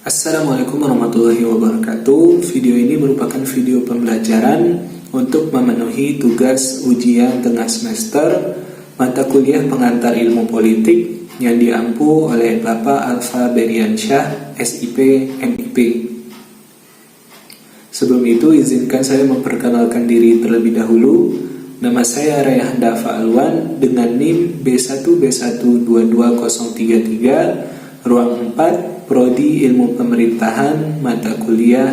Assalamualaikum warahmatullahi wabarakatuh. Video ini merupakan video pembelajaran untuk memenuhi tugas ujian tengah semester mata kuliah pengantar ilmu politik yang diampu oleh Bapak Alfa Beriansyah, SIP, MIP. Sebelum itu, izinkan saya memperkenalkan diri terlebih dahulu. Nama saya Rayhanda Fa'alwan dengan NIM B1B1222033, ruang 4, Prodi Ilmu Pemerintahan, mata kuliah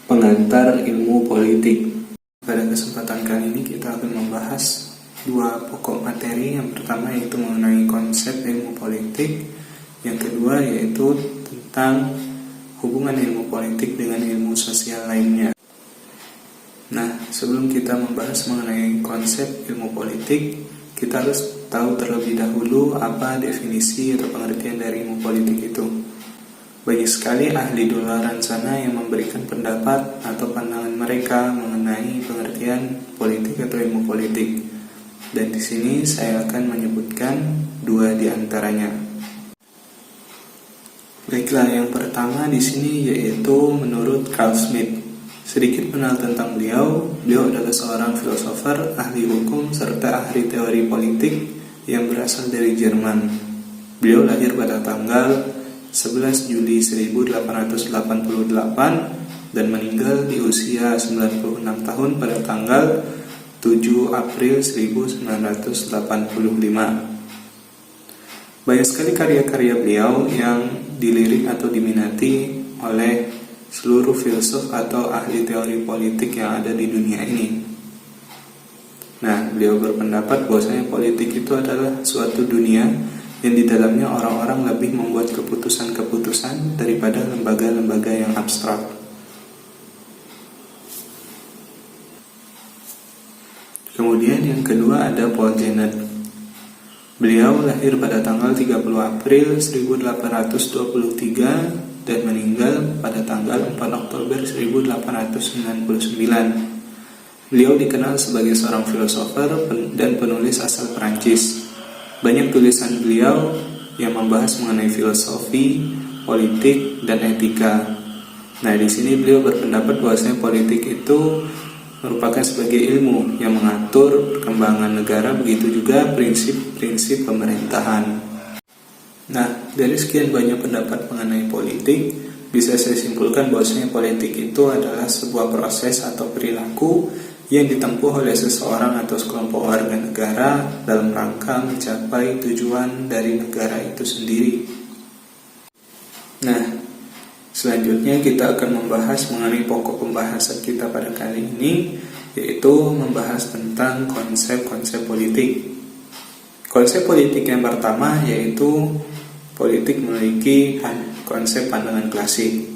pengantar ilmu politik. Pada kesempatan kali ini kita akan membahas dua pokok materi. Yang pertama yaitu mengenai konsep ilmu politik, yang kedua yaitu tentang hubungan ilmu politik dengan ilmu sosial lainnya. Nah, sebelum kita membahas mengenai konsep ilmu politik, kita harus tahu terlebih dahulu apa definisi atau pengertian dari ilmu politik itu. Banyak sekali ahli di luar sana yang memberikan pendapat atau pandangan mereka mengenai pengertian politik atau ilmu politik. Dan di sini saya akan menyebutkan dua di antaranya. Baiklah, yang pertama di sini yaitu menurut Carl Schmitt. Sedikit kenal tentang beliau. Beliau adalah seorang filosofer, ahli hukum, serta ahli teori politik yang berasal dari Jerman. Beliau lahir pada tanggal 11 Juli 1888 dan meninggal di usia 96 tahun pada tanggal 7 April 1985. Banyak sekali karya-karya beliau yang dilirik atau diminati oleh seluruh filsuf atau ahli teori politik yang ada di dunia ini. Nah, beliau berpendapat bahwasanya politik itu adalah suatu dunia yang di dalamnya orang-orang lebih membuat keputusan-keputusan daripada lembaga-lembaga yang abstrak. Kemudian yang kedua ada Paul Janet. Beliau lahir pada tanggal 30 April 1823 dan meninggal pada tanggal 4 Oktober 1899. Beliau dikenal sebagai seorang filosofer dan penulis asal Perancis. Banyak tulisan beliau yang membahas mengenai filosofi, politik, dan etika. Nah, di sini beliau berpendapat bahwasanya politik itu merupakan sebagai ilmu yang mengatur perkembangan negara, begitu juga prinsip-prinsip pemerintahan. Nah, dari sekian banyak pendapat mengenai politik, bisa saya simpulkan bahwasanya politik itu adalah sebuah proses atau perilaku yang ditempuh oleh seseorang atau sekelompok warga negara dalam rangka mencapai tujuan dari negara itu sendiri. Nah, selanjutnya kita akan membahas mengenai pokok pembahasan kita pada kali ini, yaitu membahas tentang konsep-konsep politik. Konsep politik yang pertama yaitu politik memiliki konsep pandangan klasik.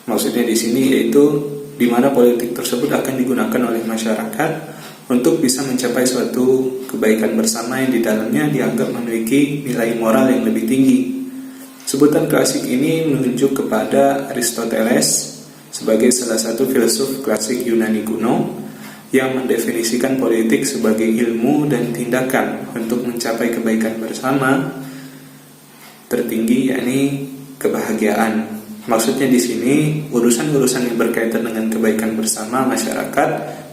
Maksudnya di sini yaitu di mana politik tersebut akan digunakan oleh masyarakat untuk bisa mencapai suatu kebaikan bersama yang di dalamnya dianggap memiliki nilai moral yang lebih tinggi. Sebutan klasik ini menunjuk kepada Aristoteles sebagai salah satu filsuf klasik Yunani kuno yang mendefinisikan politik sebagai ilmu dan tindakan untuk mencapai kebaikan bersama tertinggi, yakni kebahagiaan. Maksudnya di sini urusan-urusan yang berkaitan dengan kebaikan bersama masyarakat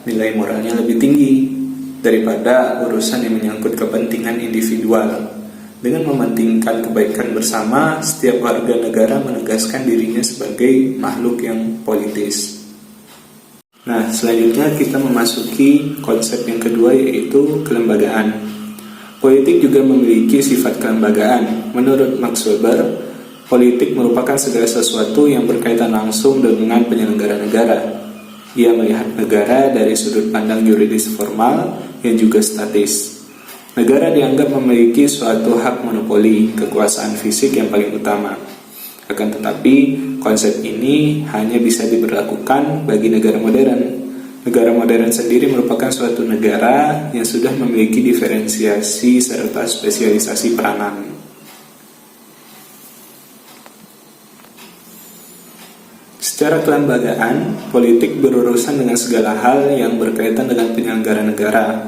nilai moralnya lebih tinggi daripada urusan yang menyangkut kepentingan individual. Dengan mementingkan kebaikan bersama, setiap warga negara menegaskan dirinya sebagai makhluk yang politis. Nah, selanjutnya kita memasuki konsep yang kedua, yaitu kelembagaan. Politik juga memiliki sifat kelembagaan. Menurut Max Weber, politik merupakan segala sesuatu yang berkaitan langsung dengan penyelenggara negara. Ia melihat negara dari sudut pandang yuridis formal yang juga statis. Negara dianggap memiliki suatu hak monopoli, kekuasaan fisik yang paling utama. Akan tetapi, konsep ini hanya bisa diberlakukan bagi negara modern. Negara modern sendiri merupakan suatu negara yang sudah memiliki diferensiasi serta spesialisasi peranan. Secara kelembagaan, politik berurusan dengan segala hal yang berkaitan dengan penyelenggara negara.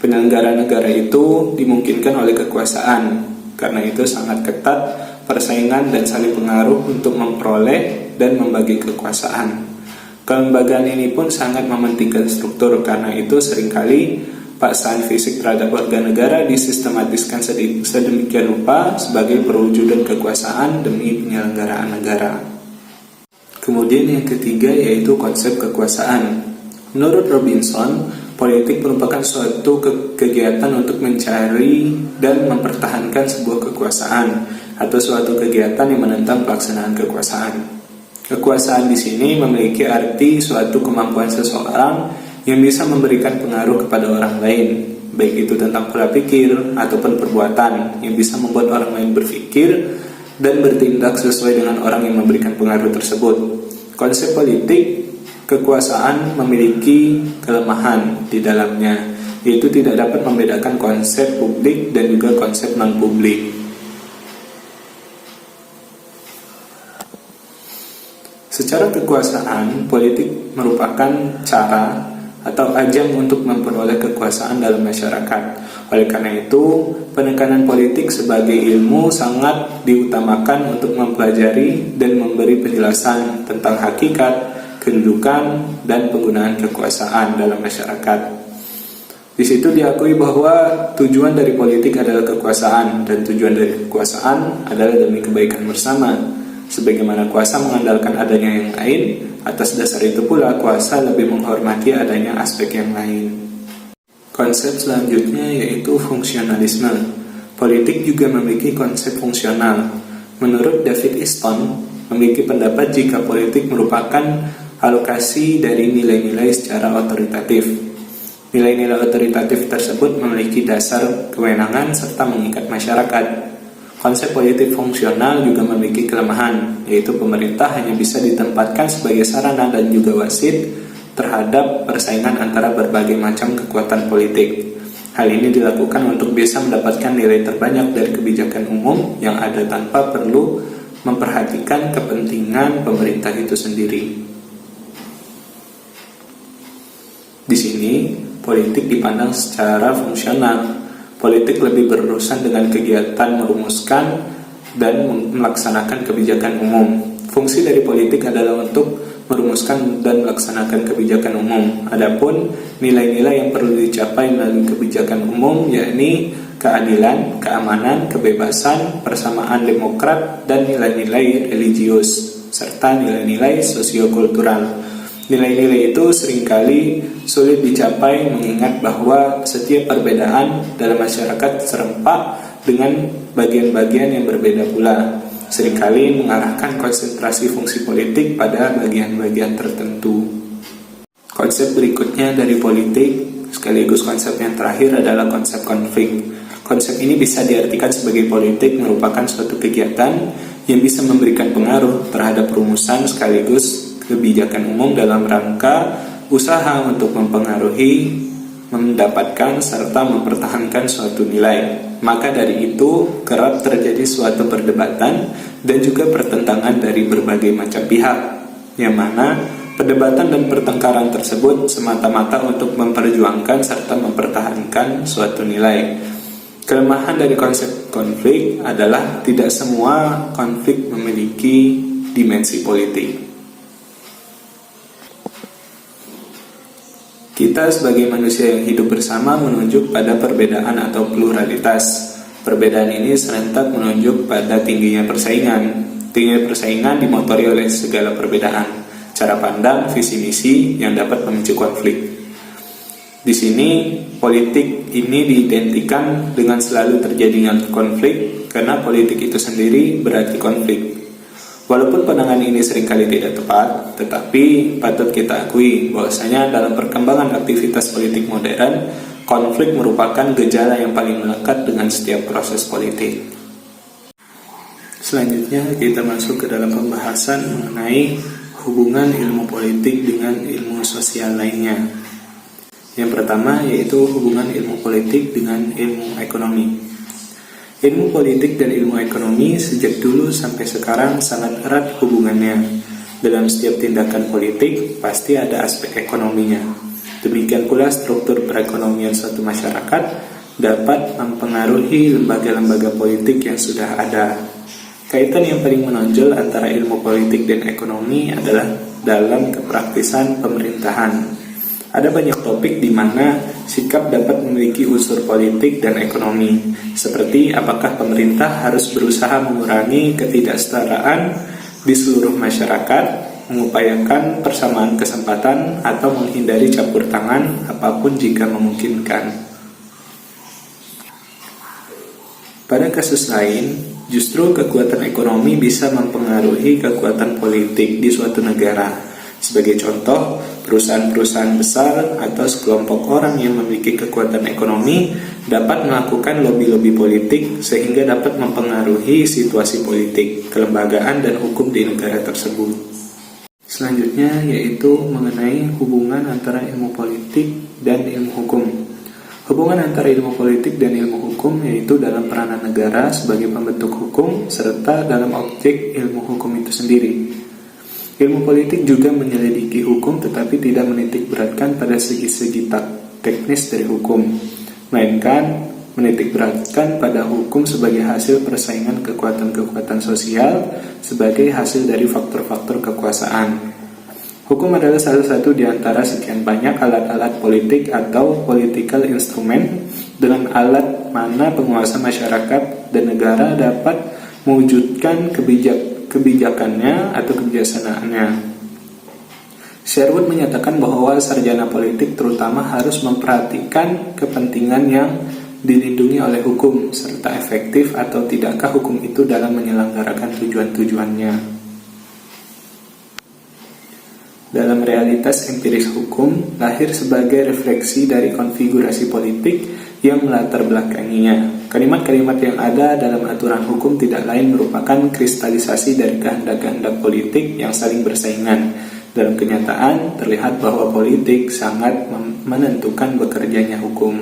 Penyelenggara negara itu dimungkinkan oleh kekuasaan, karena itu sangat ketat persaingan, dan saling pengaruh untuk memperoleh dan membagi kekuasaan. Kelembagaan ini pun sangat mementingkan struktur, karena itu seringkali paksaan fisik terhadap warga negara disistematiskan sedemikian rupa sebagai perwujudan kekuasaan demi penyelenggaraan negara. Kemudian yang ketiga yaitu konsep kekuasaan. Menurut Robinson, politik merupakan suatu kegiatan untuk mencari dan mempertahankan sebuah kekuasaan atau suatu kegiatan yang menentang pelaksanaan kekuasaan. Kekuasaan di sini memiliki arti suatu kemampuan seseorang yang bisa memberikan pengaruh kepada orang lain, baik itu tentang pola pikir ataupun perbuatan yang bisa membuat orang lain berpikir dan bertindak sesuai dengan orang yang memberikan pengaruh tersebut. Konsep politik kekuasaan memiliki kelemahan di dalamnya, yaitu tidak dapat membedakan konsep publik dan juga konsep non-publik. Secara kekuasaan, politik merupakan cara atau ajang untuk memperoleh kekuasaan dalam masyarakat. Oleh karena itu, penekanan politik sebagai ilmu sangat diutamakan untuk mempelajari dan memberi penjelasan tentang hakikat, kedudukan, dan penggunaan kekuasaan dalam masyarakat. Di situ diakui bahwa tujuan dari politik adalah kekuasaan, dan tujuan dari kekuasaan adalah demi kebaikan bersama. Sebagaimana kuasa mengandalkan adanya yang lain, atas dasar itu pula kuasa lebih menghormati adanya aspek yang lain. Konsep selanjutnya yaitu fungsionalisme. Politik juga memiliki konsep fungsional. Menurut David Easton, memiliki pendapat jika politik merupakan alokasi dari nilai-nilai secara otoritatif. Nilai-nilai otoritatif tersebut memiliki dasar kewenangan serta mengikat masyarakat. Konsep politik fungsional juga memiliki kelemahan, yaitu pemerintah hanya bisa ditempatkan sebagai sarana dan juga wasit terhadap persaingan antara berbagai macam kekuatan politik. Hal ini dilakukan untuk bisa mendapatkan nilai terbanyak dari kebijakan umum yang ada tanpa perlu memperhatikan kepentingan pemerintah itu sendiri. Di sini, politik dipandang secara fungsional. Politik lebih berurusan dengan kegiatan merumuskan dan melaksanakan kebijakan umum. Fungsi dari politik adalah untuk merumuskan dan melaksanakan kebijakan umum. Adapun nilai-nilai yang perlu dicapai melalui kebijakan umum yakni keadilan, keamanan, kebebasan, persamaan demokrat, dan nilai-nilai religius serta nilai-nilai sosiokultural. Nilai-nilai itu seringkali sulit dicapai mengingat bahwa setiap perbedaan dalam masyarakat serempak dengan bagian-bagian yang berbeda pula. Seringkali mengarahkan konsentrasi fungsi politik pada bagian-bagian tertentu. Konsep berikutnya dari politik, sekaligus konsep yang terakhir adalah konsep konflik. Konsep ini bisa diartikan sebagai politik merupakan suatu kegiatan yang bisa memberikan pengaruh terhadap rumusan sekaligus kebijakan umum dalam rangka usaha untuk mempengaruhi, mendapatkan, serta mempertahankan suatu nilai. Maka dari itu, kerap terjadi suatu perdebatan dan juga pertentangan dari berbagai macam pihak, yang mana perdebatan dan pertengkaran tersebut semata-mata untuk memperjuangkan serta mempertahankan suatu nilai. Kelemahan dari konsep konflik adalah tidak semua konflik memiliki dimensi politik. Kita sebagai manusia yang hidup bersama menunjuk pada perbedaan atau pluralitas. Perbedaan ini serentak menunjuk pada tingginya persaingan. Tingginya persaingan dimotori oleh segala perbedaan, cara pandang, visi misi yang dapat memicu konflik. Di sini, politik ini diidentikan dengan selalu terjadinya konflik, karena politik itu sendiri berarti konflik. Walaupun pandangan ini seringkali tidak tepat, tetapi patut kita akui bahwasanya dalam perkembangan aktivitas politik modern, konflik merupakan gejala yang paling melekat dengan setiap proses politik. Selanjutnya kita masuk ke dalam pembahasan mengenai hubungan ilmu politik dengan ilmu sosial lainnya. Yang pertama yaitu hubungan ilmu politik dengan ilmu ekonomi. Ilmu politik dan ilmu ekonomi sejak dulu sampai sekarang sangat erat hubungannya. Dalam setiap tindakan politik pasti ada aspek ekonominya. Demikian pula struktur perekonomian suatu masyarakat dapat mempengaruhi lembaga-lembaga politik yang sudah ada. Kaitan yang paling menonjol antara ilmu politik dan ekonomi adalah dalam kepraktisan pemerintahan. Ada banyak topik di mana sikap dapat memiliki unsur politik dan ekonomi, seperti apakah pemerintah harus berusaha mengurangi ketidaksetaraan di seluruh masyarakat, mengupayakan persamaan kesempatan, atau menghindari campur tangan apapun jika memungkinkan. Pada kasus lain, justru kekuatan ekonomi bisa mempengaruhi kekuatan politik di suatu negara. Sebagai contoh, perusahaan-perusahaan besar atau sekelompok orang yang memiliki kekuatan ekonomi dapat melakukan lobby-lobby politik sehingga dapat mempengaruhi situasi politik, kelembagaan, dan hukum di negara tersebut. Selanjutnya yaitu mengenai hubungan antara ilmu politik dan ilmu hukum. Hubungan antara ilmu politik dan ilmu hukum yaitu dalam peranan negara sebagai pembentuk hukum serta dalam objek ilmu hukum itu sendiri. Ilmu politik juga menyelidiki hukum tetapi tidak menitik beratkan pada segi-segi teknis dari hukum, melainkan menitik beratkan pada hukum sebagai hasil persaingan kekuatan-kekuatan sosial sebagai hasil dari faktor-faktor kekuasaan. Hukum adalah salah satu di antara sekian banyak alat-alat politik atau political instrument dengan alat mana penguasa masyarakat dan negara dapat mewujudkan kebijakannya atau kebijaksanaannya. Sherwood menyatakan bahwa sarjana politik terutama harus memperhatikan kepentingan yang dilindungi oleh hukum serta efektif atau tidakkah hukum itu dalam menyelenggarakan tujuan-tujuannya. Dalam realitas empiris hukum, lahir sebagai refleksi dari konfigurasi politik yang melatar belakanginya. Kalimat-kalimat yang ada dalam aturan hukum tidak lain merupakan kristalisasi dari kehendak-kehendak politik yang saling bersaingan. Dalam kenyataan, terlihat bahwa politik sangat menentukan bekerjanya hukum.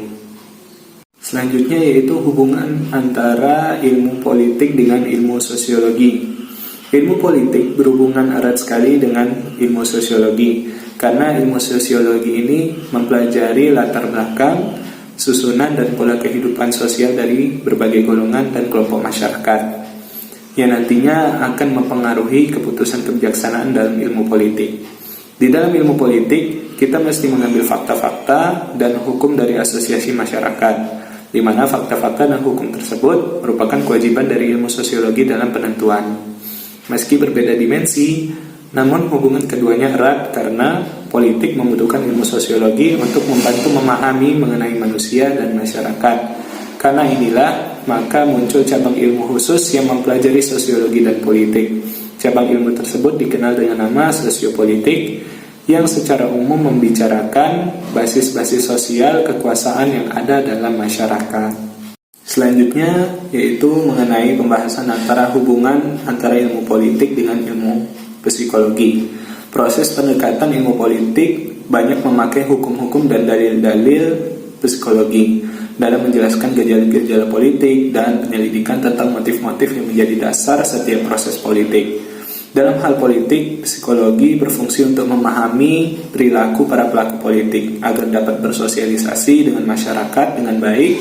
Selanjutnya yaitu hubungan antara ilmu politik dengan ilmu sosiologi. Ilmu politik berhubungan erat sekali dengan ilmu sosiologi, karena ilmu sosiologi ini mempelajari latar belakang, susunan dan pola kehidupan sosial dari berbagai golongan dan kelompok masyarakat, yang nantinya akan mempengaruhi keputusan kebijaksanaan dalam ilmu politik. Di dalam ilmu politik, kita mesti mengambil fakta-fakta dan hukum dari asosiasi masyarakat, di mana fakta-fakta dan hukum tersebut merupakan kewajiban dari ilmu sosiologi dalam penentuan. Meski berbeda dimensi, namun hubungan keduanya erat karena politik membutuhkan ilmu sosiologi untuk membantu memahami mengenai manusia dan masyarakat. Karena inilah, maka muncul cabang ilmu khusus yang mempelajari sosiologi dan politik. Cabang ilmu tersebut dikenal dengan nama sosiopolitik, yang secara umum membicarakan basis-basis sosial kekuasaan yang ada dalam masyarakat. Selanjutnya yaitu mengenai pembahasan antara hubungan antara ilmu politik dengan ilmu psikologi. Proses pendekatan ilmu politik banyak memakai hukum-hukum dan dalil-dalil psikologi dalam menjelaskan gejala-gejala politik dan penyelidikan tentang motif-motif yang menjadi dasar setiap proses politik. Dalam hal politik, psikologi berfungsi untuk memahami perilaku para pelaku politik agar dapat bersosialisasi dengan masyarakat dengan baik,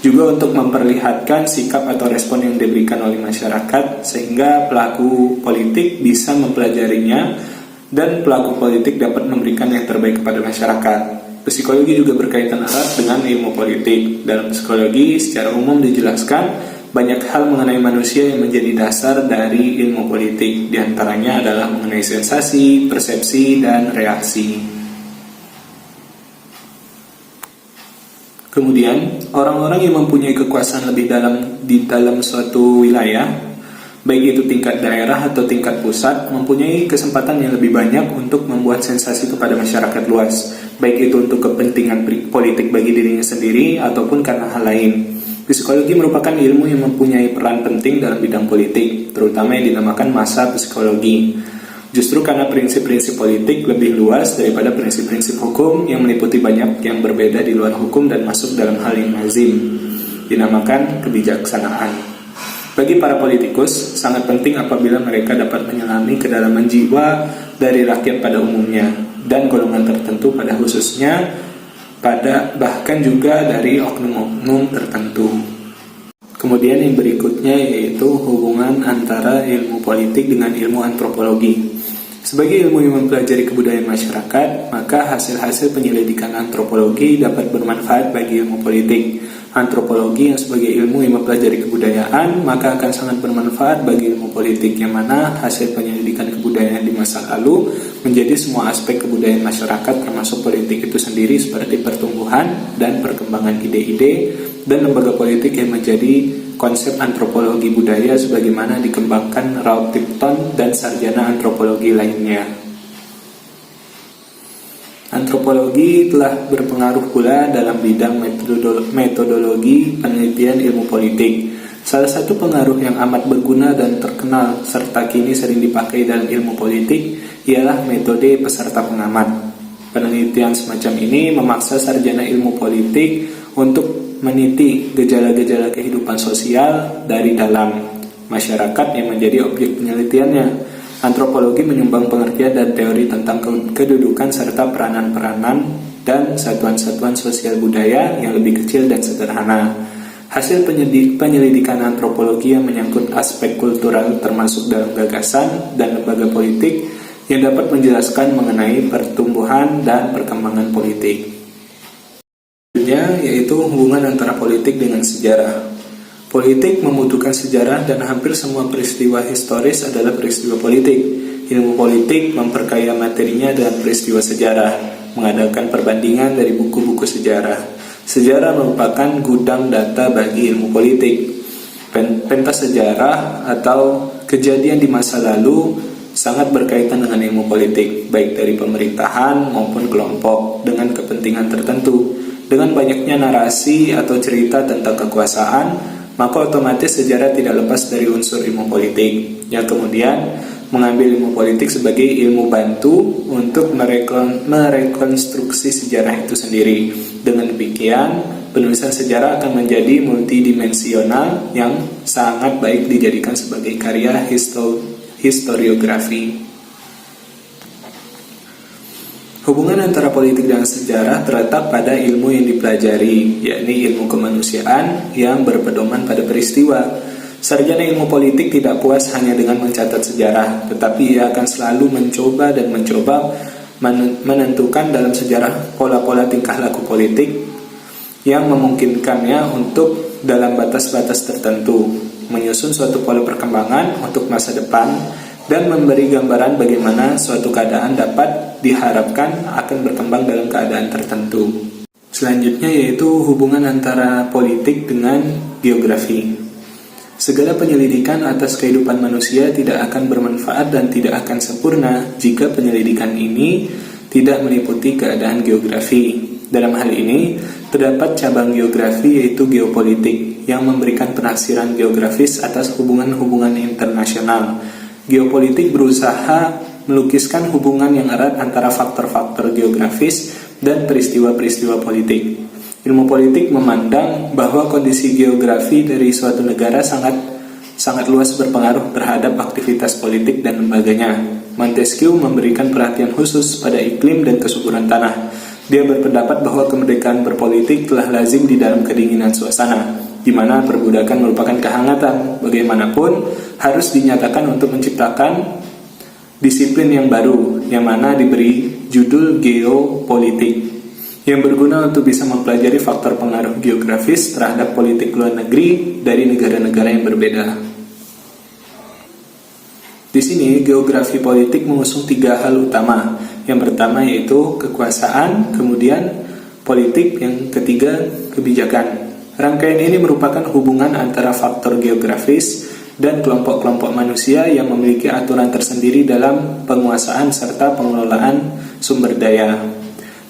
juga untuk memperlihatkan sikap atau respon yang diberikan oleh masyarakat sehingga pelaku politik bisa mempelajarinya dan pelaku politik dapat memberikan yang terbaik kepada masyarakat. Psikologi juga berkaitan erat dengan ilmu politik. Dalam psikologi secara umum dijelaskan banyak hal mengenai manusia yang menjadi dasar dari ilmu politik. Di antaranya adalah mengenai sensasi, persepsi, dan reaksi. Kemudian, orang-orang yang mempunyai kekuasaan lebih di dalam suatu wilayah, baik itu tingkat daerah atau tingkat pusat, mempunyai kesempatan yang lebih banyak untuk membuat sensasi kepada masyarakat luas, baik itu untuk kepentingan politik bagi dirinya sendiri ataupun karena hal lain. Psikologi merupakan ilmu yang mempunyai peran penting dalam bidang politik, terutama yang dinamakan masa psikologi. Justru karena prinsip-prinsip politik lebih luas daripada prinsip-prinsip hukum yang meliputi banyak yang berbeda di luar hukum dan masuk dalam hal yang lazim, dinamakan kebijaksanaan. Bagi para politikus, sangat penting apabila mereka dapat menyelami kedalaman jiwa dari rakyat pada umumnya dan golongan tertentu pada khususnya, bahkan juga dari oknum-oknum tertentu. Kemudian yang berikutnya yaitu hubungan antara ilmu politik dengan ilmu antropologi. Sebagai ilmu yang mempelajari kebudayaan masyarakat, maka hasil-hasil penyelidikan antropologi dapat bermanfaat bagi ilmu politik. Antropologi yang sebagai ilmu yang mempelajari kebudayaan, maka akan sangat bermanfaat bagi ilmu politik, yang mana hasil penyelidikan kebudayaan di masa lalu menjadi semua aspek kebudayaan masyarakat termasuk politik itu sendiri, seperti pertumbuhan dan perkembangan ide-ide dan lembaga politik yang menjadi konsep antropologi budaya sebagaimana dikembangkan Ralph Tipton dan sarjana antropologi lainnya. Antropologi telah berpengaruh pula dalam bidang metodologi penelitian ilmu politik. Salah satu pengaruh yang amat berguna dan terkenal serta kini sering dipakai dalam ilmu politik ialah metode peserta pengamat. Penelitian semacam ini memaksa sarjana ilmu politik untuk meniti gejala-gejala kehidupan sosial dari dalam masyarakat yang menjadi objek penelitiannya. Antropologi menyumbang pengertian dan teori tentang kedudukan serta peranan-peranan dan satuan-satuan sosial budaya yang lebih kecil dan sederhana. Hasil penyelidikan antropologi yang menyangkut aspek kultural termasuk dalam gagasan dan lembaga politik yang dapat menjelaskan mengenai pertumbuhan dan perkembangan politik. Selanjutnya yaitu hubungan antara politik dengan sejarah. Politik membutuhkan sejarah dan hampir semua peristiwa historis adalah peristiwa politik. Ilmu politik memperkaya materinya dengan peristiwa sejarah, mengadakan perbandingan dari buku-buku sejarah. Sejarah merupakan gudang data bagi ilmu politik. Pentas sejarah atau kejadian di masa lalu sangat berkaitan dengan ilmu politik, baik dari pemerintahan maupun kelompok dengan kepentingan tertentu. Dengan banyaknya narasi atau cerita tentang kekuasaan, maka otomatis sejarah tidak lepas dari unsur ilmu politik, yang kemudian mengambil ilmu politik sebagai ilmu bantu untuk merekonstruksi sejarah itu sendiri. Dengan demikian, penulisan sejarah akan menjadi multidimensional yang sangat baik dijadikan sebagai karya historiografi. Hubungan antara politik dan sejarah terletak pada ilmu yang dipelajari, yakni ilmu kemanusiaan yang berpedoman pada peristiwa. Sarjana ilmu politik tidak puas hanya dengan mencatat sejarah, tetapi ia akan selalu mencoba menentukan dalam sejarah pola-pola tingkah laku politik yang memungkinkannya untuk dalam batas-batas tertentu menyusun suatu pola perkembangan untuk masa depan dan memberi gambaran bagaimana suatu keadaan dapat diharapkan akan berkembang dalam keadaan tertentu. Selanjutnya yaitu hubungan antara politik dengan geografi. Segala penyelidikan atas kehidupan manusia tidak akan bermanfaat dan tidak akan sempurna jika penyelidikan ini tidak meliputi keadaan geografi. Dalam hal ini, terdapat cabang geografi yaitu geopolitik yang memberikan penafsiran geografis atas hubungan-hubungan internasional. Geopolitik berusaha melukiskan hubungan yang erat antara faktor-faktor geografis dan peristiwa-peristiwa politik. Ilmu politik memandang bahwa kondisi geografi dari suatu negara sangat luas berpengaruh terhadap aktivitas politik dan lembaganya. Montesquieu memberikan perhatian khusus pada iklim dan kesuburan tanah. Dia berpendapat bahwa kemerdekaan berpolitik telah lazim di dalam kedinginan suasana, di mana perbudakan merupakan kehangatan. Bagaimanapun, harus dinyatakan untuk menciptakan disiplin yang baru, yang mana diberi judul geopolitik, yang berguna untuk bisa mempelajari faktor pengaruh geografis terhadap politik luar negeri dari negara-negara yang berbeda. Di sini, geografi politik mengusung 3 hal utama. Yang pertama yaitu kekuasaan, kemudian politik, yang ketiga kebijakan. Rangkaian ini merupakan hubungan antara faktor geografis dan kelompok-kelompok manusia yang memiliki aturan tersendiri dalam penguasaan serta pengelolaan sumber daya.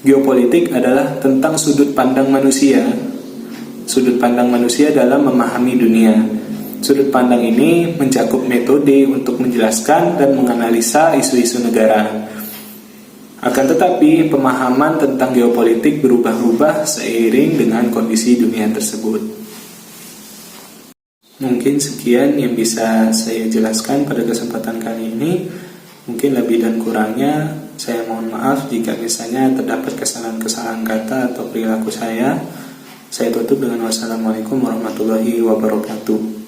Geopolitik adalah tentang sudut pandang manusia dalam memahami dunia. Sudut pandang ini mencakup metode untuk menjelaskan dan menganalisa isu-isu negara. Akan tetapi, pemahaman tentang geopolitik berubah-ubah seiring dengan kondisi dunia tersebut. Mungkin sekian yang bisa saya jelaskan pada kesempatan kali ini. Mungkin lebih dan kurangnya saya mohon maaf jika misalnya terdapat kesalahan-kesalahan kata atau perilaku saya. Saya tutup dengan wassalamualaikum warahmatullahi wabarakatuh.